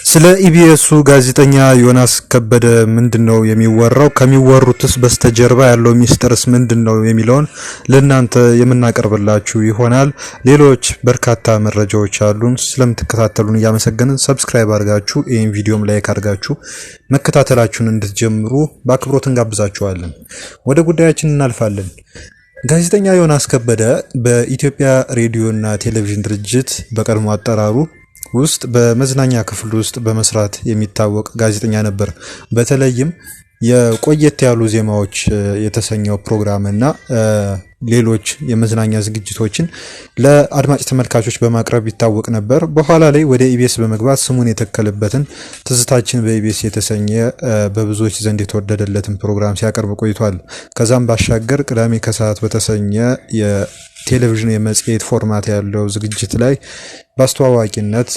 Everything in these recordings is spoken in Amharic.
ስለ ኢቢኤሱ ጋዜጠኛ ዮናስ ከበደ ምንድነው የሚወራው? ከሚወሩትስ በስተጀርባ ያለው ሚስጥርስ ምንድነው የሚለውን ለእናንተ የምናቀርብላችሁ ይሆናል። ሌሎች በርካታ መረጃዎች አሉን። ስለምትከታተሉን እያመሰገንን ሰብስክራይብ አድርጋችሁ ይህን ቪዲዮም ላይክ አድርጋችሁ መከታተላችሁን እንድትጀምሩ በአክብሮት እንጋብዛችኋለን። ወደ ጉዳያችን እናልፋለን። ጋዜጠኛ ዮናስ ከበደ በኢትዮጵያ ሬዲዮና ቴሌቪዥን ድርጅት በቀድሞ አጠራሩ ውስጥ በመዝናኛ ክፍል ውስጥ በመስራት የሚታወቅ ጋዜጠኛ ነበር። በተለይም የቆየት ያሉ ዜማዎች የተሰኘው ፕሮግራምና ሌሎች የመዝናኛ ዝግጅቶችን ለአድማጭ ተመልካቾች በማቅረብ ይታወቅ ነበር። በኋላ ላይ ወደ ኢቢኤስ በመግባት ስሙን የተከለበትን ትዝታችን በኢቢኤስ የተሰኘ በብዙዎች ዘንድ የተወደደለትን ፕሮግራም ሲያቀርብ ቆይቷል። ከዛም ባሻገር ቅዳሜ ከሰዓት በተሰኘ የቴሌቪዥን የመጽሔት ፎርማት ያለው ዝግጅት ላይ በአስተዋዋቂነት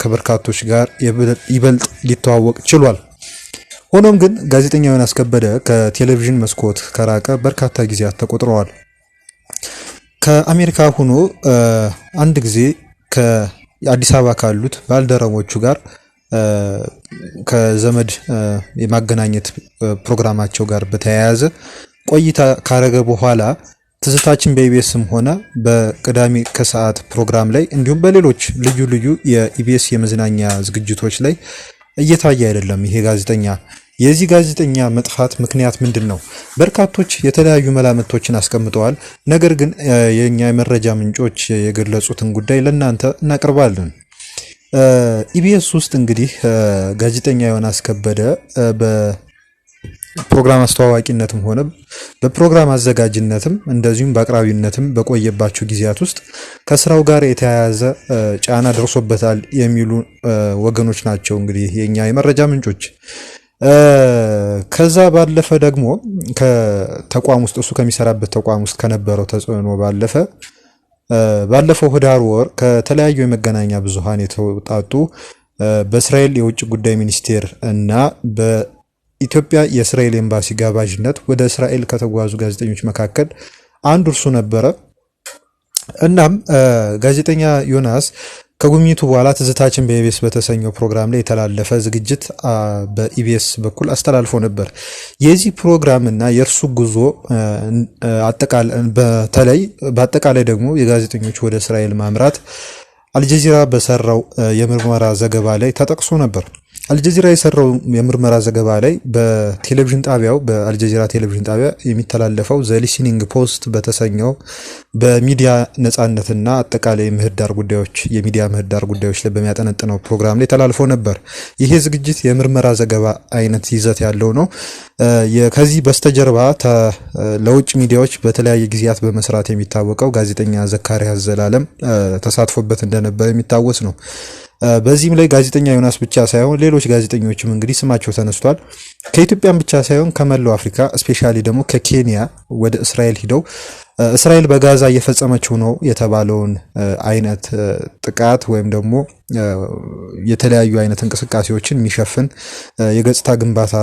ከበርካቶች ጋር ይበልጥ ሊተዋወቅ ችሏል። ሆኖም ግን ጋዜጠኛ ዮናስ ከበደ ከቴሌቪዥን መስኮት ከራቀ በርካታ ጊዜያት ተቆጥረዋል። ከአሜሪካ ሆኖ አንድ ጊዜ ከአዲስ አበባ ካሉት ባልደረቦቹ ጋር ከዘመድ የማገናኘት ፕሮግራማቸው ጋር በተያያዘ ቆይታ ካረገ በኋላ ትዝታችን በኢቢኤስም ሆነ በቅዳሜ ከሰዓት ፕሮግራም ላይ እንዲሁም በሌሎች ልዩ ልዩ የኢቢኤስ የመዝናኛ ዝግጅቶች ላይ እየታየ አይደለም። ይሄ ጋዜጠኛ የዚህ ጋዜጠኛ መጥፋት ምክንያት ምንድን ነው? በርካቶች የተለያዩ መላምቶችን አስቀምጠዋል። ነገር ግን የኛ የመረጃ ምንጮች የገለጹትን ጉዳይ ለእናንተ እናቀርባለን። ኢቢኤስ ውስጥ እንግዲህ ጋዜጠኛ ዮናስ ከበደ በፕሮግራም አስተዋዋቂነትም ሆነ በፕሮግራም አዘጋጅነትም እንደዚሁም በአቅራቢነትም በቆየባቸው ጊዜያት ውስጥ ከስራው ጋር የተያያዘ ጫና ደርሶበታል የሚሉ ወገኖች ናቸው እንግዲህ የኛ የመረጃ ምንጮች። ከዛ ባለፈ ደግሞ ከተቋም ውስጥ እሱ ከሚሰራበት ተቋም ውስጥ ከነበረው ተጽዕኖ ባለፈው ህዳር ወር ከተለያዩ የመገናኛ ብዙሃን የተውጣጡ በእስራኤል የውጭ ጉዳይ ሚኒስቴር እና በኢትዮጵያ የእስራኤል ኤምባሲ ጋባዥነት ወደ እስራኤል ከተጓዙ ጋዜጠኞች መካከል አንዱ እርሱ ነበረ። እናም ጋዜጠኛ ዮናስ ከጉብኝቱ በኋላ ትዝታችን በኢቢኤስ በተሰኘው ፕሮግራም ላይ የተላለፈ ዝግጅት በኢቢኤስ በኩል አስተላልፎ ነበር። የዚህ ፕሮግራም እና የእርሱ ጉዞ በአጠቃላይ ደግሞ የጋዜጠኞች ወደ እስራኤል ማምራት አልጀዚራ በሰራው የምርመራ ዘገባ ላይ ተጠቅሶ ነበር። አልጀዚራ የሰራው የምርመራ ዘገባ ላይ በቴሌቪዥን ጣቢያው በአልጀዚራ ቴሌቪዥን ጣቢያ የሚተላለፈው ዘ ሊስኒንግ ፖስት በተሰኘው በሚዲያ ነጻነትና አጠቃላይ ምህዳር ጉዳዮች የሚዲያ ምህዳር ጉዳዮች ላይ በሚያጠነጥነው ፕሮግራም ላይ ተላልፎ ነበር። ይሄ ዝግጅት የምርመራ ዘገባ አይነት ይዘት ያለው ነው። ከዚህ በስተጀርባ ለውጭ ሚዲያዎች በተለያየ ጊዜያት በመስራት የሚታወቀው ጋዜጠኛ ዘካሪያስ ዘላለም ተሳትፎበት እንደነበር የሚታወስ ነው። በዚህም ላይ ጋዜጠኛ ዮናስ ብቻ ሳይሆን ሌሎች ጋዜጠኞችም እንግዲህ ስማቸው ተነስቷል። ከኢትዮጵያም ብቻ ሳይሆን ከመላው አፍሪካ ስፔሻሊ ደግሞ ከኬንያ ወደ እስራኤል ሂደው እስራኤል በጋዛ እየፈጸመችው ነው የተባለውን አይነት ጥቃት ወይም ደግሞ የተለያዩ አይነት እንቅስቃሴዎችን የሚሸፍን የገጽታ ግንባታ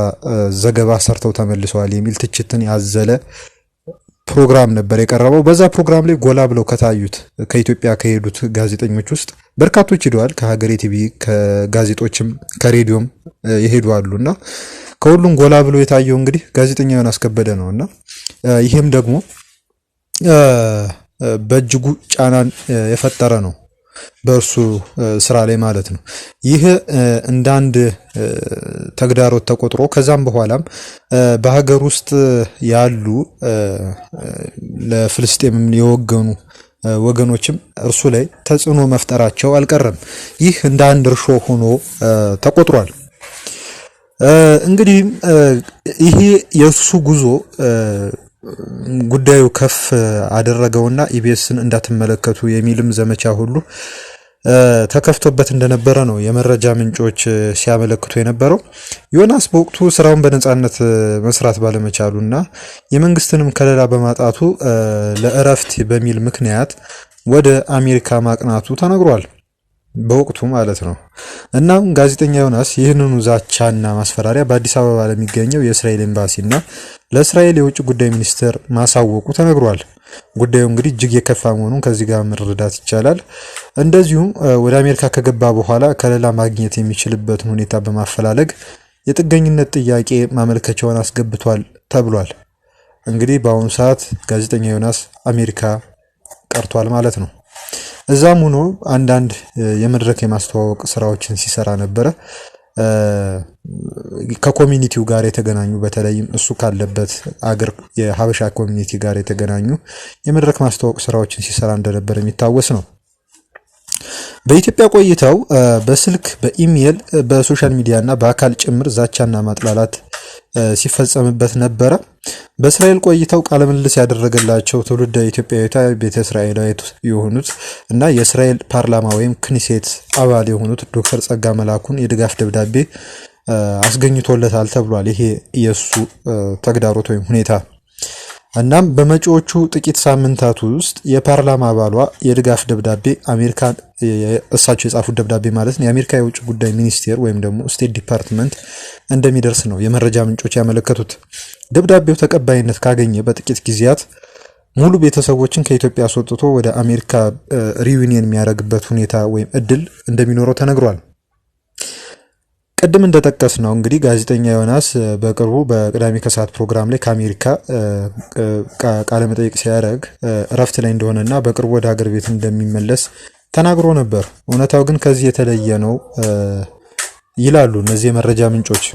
ዘገባ ሰርተው ተመልሰዋል የሚል ትችትን ያዘለ ፕሮግራም ነበር የቀረበው። በዛ ፕሮግራም ላይ ጎላ ብለው ከታዩት ከኢትዮጵያ ከሄዱት ጋዜጠኞች ውስጥ በርካቶች ሄደዋል። ከሀገሬ ቲቪ ከጋዜጦችም ከሬዲዮም የሄዱ አሉና ከሁሉም ጎላ ብሎ የታየው እንግዲህ ጋዜጠኛ ዮናስ ከበደ ነውና ይሄም ደግሞ በእጅጉ ጫናን የፈጠረ ነው በእርሱ ስራ ላይ ማለት ነው። ይህ እንደ አንድ ተግዳሮት ተቆጥሮ ከዛም በኋላም በሀገር ውስጥ ያሉ ለፍልስጤም የወገኑ ወገኖችም እርሱ ላይ ተጽዕኖ መፍጠራቸው አልቀረም። ይህ እንደ አንድ እርሾ ሆኖ ተቆጥሯል። እንግዲህ ይሄ የእሱ ጉዞ ጉዳዩ ከፍ አደረገውና ኢቢኤስን እንዳትመለከቱ የሚልም ዘመቻ ሁሉ ተከፍቶበት እንደነበረ ነው የመረጃ ምንጮች ሲያመለክቱ የነበረው። ዮናስ በወቅቱ ስራውን በነጻነት መስራት ባለመቻሉና የመንግስትንም ከለላ በማጣቱ ለእረፍት በሚል ምክንያት ወደ አሜሪካ ማቅናቱ ተነግሯል። በወቅቱ ማለት ነው። እናም ጋዜጠኛ ዮናስ ይህንኑ ዛቻና ማስፈራሪያ በአዲስ አበባ ለሚገኘው የእስራኤል ኤምባሲና ለእስራኤል የውጭ ጉዳይ ሚኒስቴር ማሳወቁ ተነግሯል። ጉዳዩ እንግዲህ እጅግ የከፋ መሆኑን ከዚህ ጋር መረዳት ይቻላል። እንደዚሁም ወደ አሜሪካ ከገባ በኋላ ከለላ ማግኘት የሚችልበትን ሁኔታ በማፈላለግ የጥገኝነት ጥያቄ ማመልከቻውን አስገብቷል ተብሏል። እንግዲህ በአሁኑ ሰዓት ጋዜጠኛ ዮናስ አሜሪካ ቀርቷል ማለት ነው። እዛም ሆኖ አንዳንድ የመድረክ የማስተዋወቅ ስራዎችን ሲሰራ ነበረ። ከኮሚኒቲው ጋር የተገናኙ በተለይም እሱ ካለበት አገር የሀበሻ ኮሚኒቲ ጋር የተገናኙ የመድረክ ማስተዋወቅ ስራዎችን ሲሰራ እንደነበር የሚታወስ ነው። በኢትዮጵያ ቆይታው በስልክ፣ በኢሜይል፣ በሶሻል ሚዲያ እና በአካል ጭምር ዛቻና ማጥላላት ሲፈጸምበት ነበረ። በእስራኤል ቆይታው ቃለ ምልልስ ያደረገላቸው ትውልደ ኢትዮጵያዊቷ ቤተ እስራኤላዊት የሆኑት እና የእስራኤል ፓርላማ ወይም ክኒሴት አባል የሆኑት ዶክተር ጸጋ መላኩን የድጋፍ ደብዳቤ አስገኝቶለታል ተብሏል። ይሄ የእሱ ተግዳሮት ወይም ሁኔታ። እናም በመጪዎቹ ጥቂት ሳምንታት ውስጥ የፓርላማ አባሏ የድጋፍ ደብዳቤ አሜሪካን እሳቸው የጻፉት ደብዳቤ ማለት ነው የአሜሪካ የውጭ ጉዳይ ሚኒስቴር ወይም ደግሞ ስቴት ዲፓርትመንት እንደሚደርስ ነው የመረጃ ምንጮች ያመለከቱት። ደብዳቤው ተቀባይነት ካገኘ በጥቂት ጊዜያት ሙሉ ቤተሰቦችን ከኢትዮጵያ አስወጥቶ ወደ አሜሪካ ሪዩኒየን የሚያደርግበት ሁኔታ ወይም እድል እንደሚኖረው ተነግሯል። ቅድም እንደጠቀስ ነው እንግዲህ ጋዜጠኛ ዮናስ በቅርቡ በቅዳሜ ከሰዓት ፕሮግራም ላይ ከአሜሪካ ቃለ መጠይቅ ሲያደርግ እረፍት ላይ እንደሆነና በቅርቡ ወደ ሀገር ቤት እንደሚመለስ ተናግሮ ነበር። እውነታው ግን ከዚህ የተለየ ነው ይላሉ እነዚህ የመረጃ ምንጮች።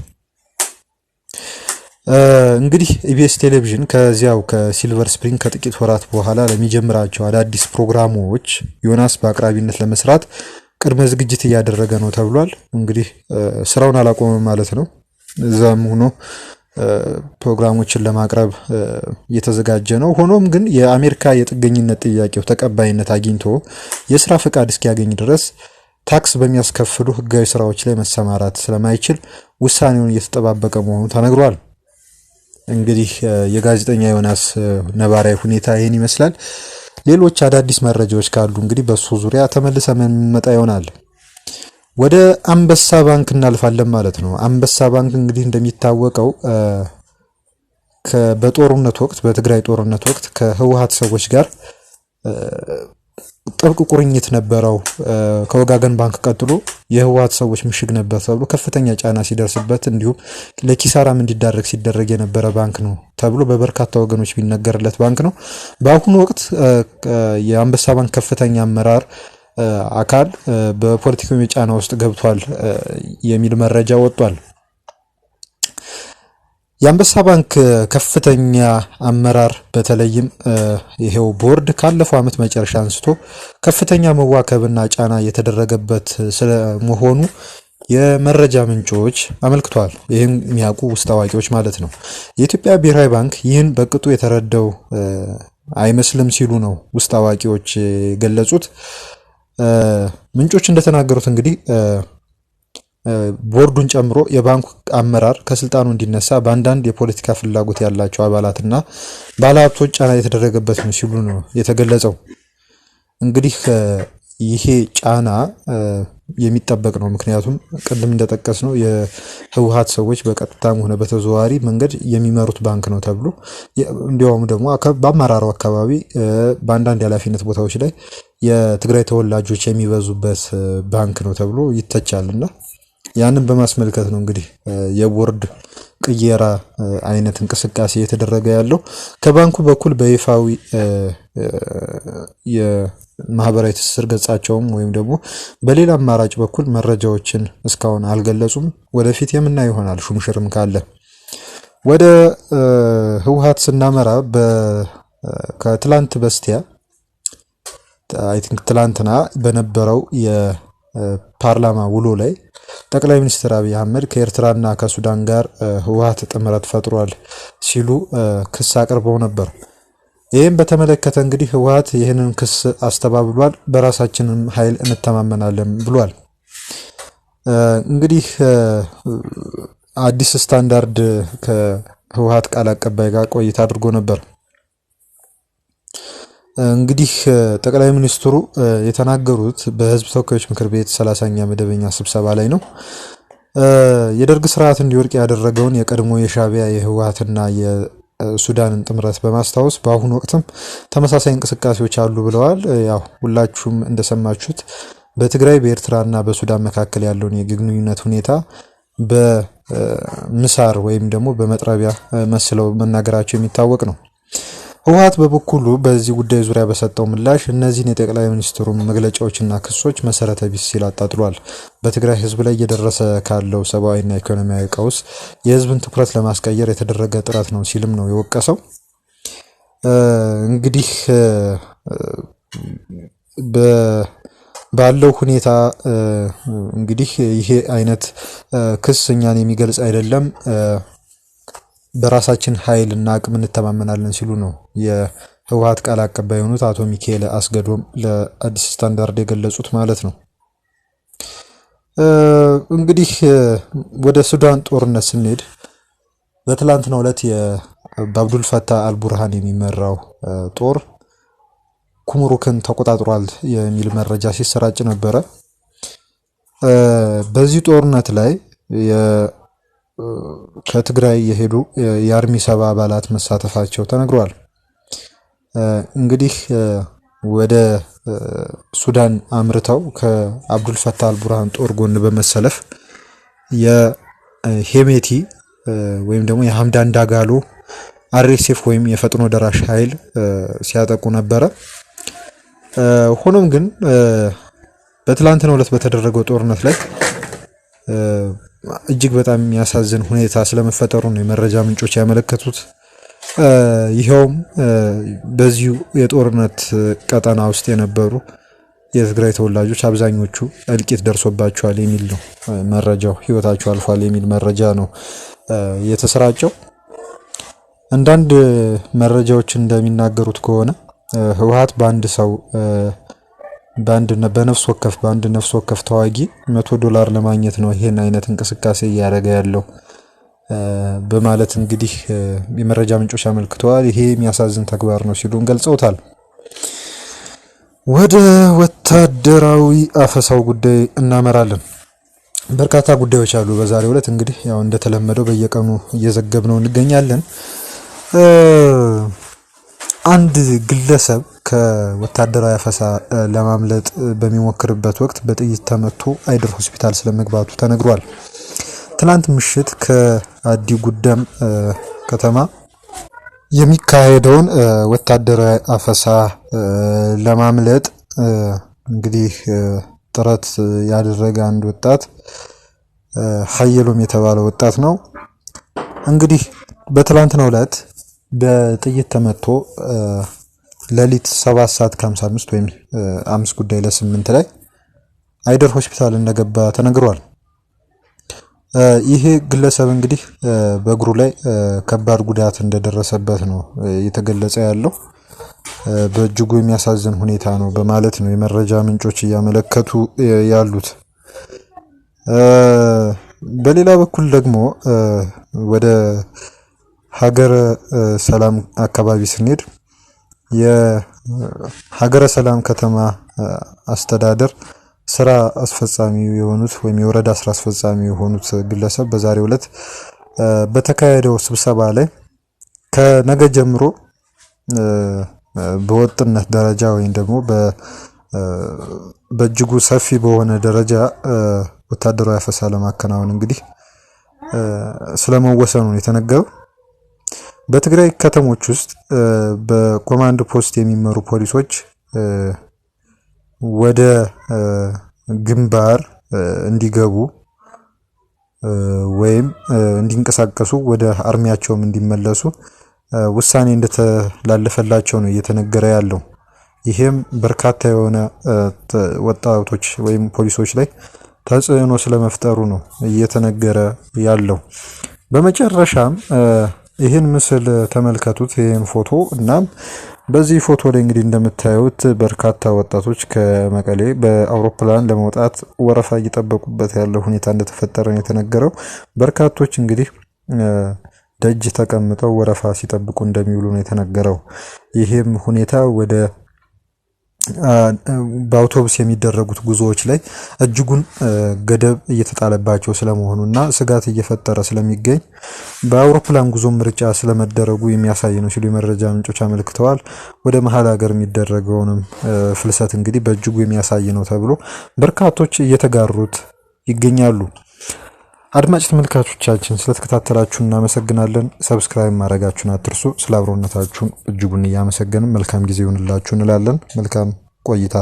እንግዲህ ኢቢኤስ ቴሌቪዥን ከዚያው ከሲልቨር ስፕሪንግ ከጥቂት ወራት በኋላ ለሚጀምራቸው አዳዲስ ፕሮግራሞች ዮናስ በአቅራቢነት ለመስራት ቅድመ ዝግጅት እያደረገ ነው ተብሏል። እንግዲህ ስራውን አላቆመም ማለት ነው። እዛም ሆኖ ፕሮግራሞችን ለማቅረብ እየተዘጋጀ ነው። ሆኖም ግን የአሜሪካ የጥገኝነት ጥያቄው ተቀባይነት አግኝቶ የስራ ፈቃድ እስኪያገኝ ድረስ ታክስ በሚያስከፍሉ ህጋዊ ስራዎች ላይ መሰማራት ስለማይችል ውሳኔውን እየተጠባበቀ መሆኑ ተነግሯል። እንግዲህ የጋዜጠኛ ዮናስ ነባራዊ ሁኔታ ይህን ይመስላል። ሌሎች አዳዲስ መረጃዎች ካሉ እንግዲህ በሱ ዙሪያ ተመልሰን የምንመጣ ይሆናል። ወደ አንበሳ ባንክ እናልፋለን ማለት ነው። አንበሳ ባንክ እንግዲህ እንደሚታወቀው በጦርነት ወቅት በትግራይ ጦርነት ወቅት ከህወሓት ሰዎች ጋር ጥብቅ ቁርኝት ነበረው። ከወጋገን ባንክ ቀጥሎ የህወሓት ሰዎች ምሽግ ነበር ተብሎ ከፍተኛ ጫና ሲደርስበት እንዲሁም ለኪሳራም እንዲዳረግ ሲደረግ የነበረ ባንክ ነው ተብሎ በበርካታ ወገኖች ቢነገርለት ባንክ ነው። በአሁኑ ወቅት የአንበሳ ባንክ ከፍተኛ አመራር አካል በፖለቲካዊ ጫና ውስጥ ገብቷል የሚል መረጃ ወጥቷል። የአንበሳ ባንክ ከፍተኛ አመራር በተለይም ይሄው ቦርድ ካለፈው ዓመት መጨረሻ አንስቶ ከፍተኛ መዋከብና ጫና የተደረገበት ስለመሆኑ የመረጃ ምንጮች አመልክተዋል። ይህም የሚያውቁ ውስጥ አዋቂዎች ማለት ነው። የኢትዮጵያ ብሔራዊ ባንክ ይህን በቅጡ የተረዳው አይመስልም ሲሉ ነው ውስጥ አዋቂዎች ገለጹት። ምንጮች እንደተናገሩት እንግዲህ ቦርዱን ጨምሮ የባንኩ አመራር ከስልጣኑ እንዲነሳ በአንዳንድ የፖለቲካ ፍላጎት ያላቸው አባላትና ባለሀብቶች ጫና የተደረገበት ነው ሲሉ ነው የተገለጸው። እንግዲህ ይሄ ጫና የሚጠበቅ ነው። ምክንያቱም ቅድም እንደጠቀስ ነው የህወሓት ሰዎች በቀጥታም ሆነ በተዘዋዋሪ መንገድ የሚመሩት ባንክ ነው ተብሎ እንዲያውም ደግሞ በአመራሩ አካባቢ በአንዳንድ የኃላፊነት ቦታዎች ላይ የትግራይ ተወላጆች የሚበዙበት ባንክ ነው ተብሎ ይተቻልና ያንን በማስመልከት ነው እንግዲህ የቦርድ ቅየራ አይነት እንቅስቃሴ የተደረገ ያለው። ከባንኩ በኩል በይፋዊ የማህበራዊ ትስስር ገጻቸውም ወይም ደግሞ በሌላ አማራጭ በኩል መረጃዎችን እስካሁን አልገለጹም። ወደፊት የምናየው ይሆናል ሹምሽርም ካለ። ወደ ህወሓት ስናመራ ከትላንት በስቲያ አይ ቲንክ ትላንትና በነበረው የፓርላማ ውሎ ላይ ጠቅላይ ሚኒስትር አብይ አህመድ ከኤርትራና ከሱዳን ጋር ህወሓት ጥምረት ፈጥሯል ሲሉ ክስ አቅርበው ነበር። ይህም በተመለከተ እንግዲህ ህወሓት ይህንን ክስ አስተባብሏል። በራሳችንም ኃይል እንተማመናለን ብሏል። እንግዲህ አዲስ ስታንዳርድ ከህወሓት ቃል አቀባይ ጋር ቆይታ አድርጎ ነበር። እንግዲህ ጠቅላይ ሚኒስትሩ የተናገሩት በህዝብ ተወካዮች ምክር ቤት 30ኛ መደበኛ ስብሰባ ላይ ነው። የደርግ ስርዓት እንዲወድቅ ያደረገውን የቀድሞ የሻዕቢያ የህወሓትና የሱዳንን ጥምረት በማስታወስ በአሁኑ ወቅትም ተመሳሳይ እንቅስቃሴዎች አሉ ብለዋል። ያው ሁላችሁም እንደሰማችሁት በትግራይ በኤርትራና በሱዳን መካከል ያለውን የግንኙነት ሁኔታ በምሳር ወይም ደግሞ በመጥረቢያ መስለው መናገራቸው የሚታወቅ ነው። ህወሓት በበኩሉ በዚህ ጉዳይ ዙሪያ በሰጠው ምላሽ እነዚህን የጠቅላይ ሚኒስትሩን መግለጫዎችና ክሶች መሰረተ ቢስ ሲል አጣጥሏል። በትግራይ ህዝብ ላይ እየደረሰ ካለው ሰብአዊና ኢኮኖሚያዊ ቀውስ የህዝብን ትኩረት ለማስቀየር የተደረገ ጥረት ነው ሲልም ነው የወቀሰው። እንግዲህ ባለው ሁኔታ እንግዲህ ይሄ አይነት ክስ እኛን የሚገልጽ አይደለም፣ በራሳችን ኃይል እና አቅም እንተማመናለን ሲሉ ነው የህወሓት ቃል አቀባይ የሆኑት አቶ ሚካኤል አስገዶም ለአዲስ ስታንዳርድ የገለጹት ማለት ነው። እንግዲህ ወደ ሱዳን ጦርነት ስንሄድ በትላንትናው ዕለት በአብዱል ፈታህ አልቡርሃን የሚመራው ጦር ኩምሩክን ተቆጣጥሯል የሚል መረጃ ሲሰራጭ ነበረ። በዚህ ጦርነት ላይ ከትግራይ የሄዱ የአርሚ 70 አባላት መሳተፋቸው ተነግሯል። እንግዲህ ወደ ሱዳን አምርተው ከአብዱል ፈታህ አልቡርሃን ጦር ጎን በመሰለፍ የሄሜቲ ወይም ደግሞ የሐምዳን ዳጋሎ አርኤስኤፍ ወይም የፈጥኖ ደራሽ ኃይል ሲያጠቁ ነበረ። ሆኖም ግን በትላንትናው ዕለት በተደረገው ጦርነት ላይ እጅግ በጣም የሚያሳዝን ሁኔታ ስለመፈጠሩ ነው የመረጃ ምንጮች ያመለከቱት። ይኸውም በዚሁ የጦርነት ቀጠና ውስጥ የነበሩ የትግራይ ተወላጆች አብዛኞቹ እልቂት ደርሶባቸዋል የሚል ነው መረጃው። ህይወታቸው አልፏል የሚል መረጃ ነው የተሰራጨው። አንዳንድ መረጃዎች እንደሚናገሩት ከሆነ ህወሓት በአንድ ነፍስ ወከፍ ተዋጊ $100 ለማግኘት ነው ይሄን አይነት እንቅስቃሴ እያደረገ ያለው በማለት እንግዲህ የመረጃ ምንጮች አመልክተዋል። ይሄ የሚያሳዝን ተግባር ነው ሲሉ ገልጸውታል። ወደ ወታደራዊ አፈሳው ጉዳይ እናመራለን። በርካታ ጉዳዮች አሉ በዛሬው ዕለት። እንግዲህ ያው እንደተለመደው በየቀኑ እየዘገብነው እንገኛለን። አንድ ግለሰብ ከወታደራዊ አፈሳ ለማምለጥ በሚሞክርበት ወቅት በጥይት ተመቶ አይደር ሆስፒታል ስለመግባቱ ተነግሯል። ትናንት ምሽት ከአዲ ጉደም ከተማ የሚካሄደውን ወታደራዊ አፈሳ ለማምለጥ እንግዲህ ጥረት ያደረገ አንድ ወጣት ሀየሎም የተባለ ወጣት ነው። እንግዲህ በትላንትናው ዕለት በጥይት ተመቶ ሌሊት 7:55 ወይም 5:08 ላይ አይደር ሆስፒታል እንደገባ ተነግሯል። ይሄ ግለሰብ እንግዲህ በእግሩ ላይ ከባድ ጉዳት እንደደረሰበት ነው የተገለጸ ያለው። በእጅጉ የሚያሳዝን ሁኔታ ነው በማለት ነው የመረጃ ምንጮች እያመለከቱ ያሉት። በሌላ በኩል ደግሞ ወደ ሀገረ ሰላም አካባቢ ስንሄድ የሀገረ ሰላም ከተማ አስተዳደር ስራ አስፈጻሚ የሆኑት ወይም የወረዳ ስራ አስፈጻሚ የሆኑት ግለሰብ በዛሬው ዕለት በተካሄደው ስብሰባ ላይ ከነገ ጀምሮ በወጥነት ደረጃ ወይም ደግሞ በእጅጉ ሰፊ በሆነ ደረጃ ወታደራዊ አፈሳ ለማከናወን እንግዲህ ስለመወሰኑ ነው የተነገረው። በትግራይ ከተሞች ውስጥ በኮማንድ ፖስት የሚመሩ ፖሊሶች ወደ ግንባር እንዲገቡ ወይም እንዲንቀሳቀሱ ወደ አርሚያቸውም እንዲመለሱ ውሳኔ እንደተላለፈላቸው ነው እየተነገረ ያለው። ይሄም በርካታ የሆነ ወጣቶች ወይም ፖሊሶች ላይ ተጽዕኖ ስለመፍጠሩ ነው እየተነገረ ያለው። በመጨረሻም ይህን ምስል ተመልከቱት፣ ይህን ፎቶ። እናም በዚህ ፎቶ ላይ እንግዲህ እንደምታዩት በርካታ ወጣቶች ከመቀሌ በአውሮፕላን ለመውጣት ወረፋ እየጠበቁበት ያለው ሁኔታ እንደተፈጠረ ነው የተነገረው። በርካቶች እንግዲህ ደጅ ተቀምጠው ወረፋ ሲጠብቁ እንደሚውሉ ነው የተነገረው። ይህም ሁኔታ ወደ በአውቶቡስ የሚደረጉት ጉዞዎች ላይ እጅጉን ገደብ እየተጣለባቸው ስለመሆኑና ስጋት እየፈጠረ ስለሚገኝ በአውሮፕላን ጉዞ ምርጫ ስለመደረጉ የሚያሳይ ነው ሲሉ የመረጃ ምንጮች አመልክተዋል። ወደ መሀል ሀገር የሚደረገውንም ፍልሰት እንግዲህ በእጅጉ የሚያሳይ ነው ተብሎ በርካቶች እየተጋሩት ይገኛሉ። አድማጭ ተመልካቾቻችን ስለተከታተላችሁ እናመሰግናለን። ሰብስክራይብ ማድረጋችሁን አትርሱ። ስለ አብሮነታችሁን እጅጉን እያመሰገንን መልካም ጊዜ ይሁንላችሁ እንላለን። መልካም ቆይታ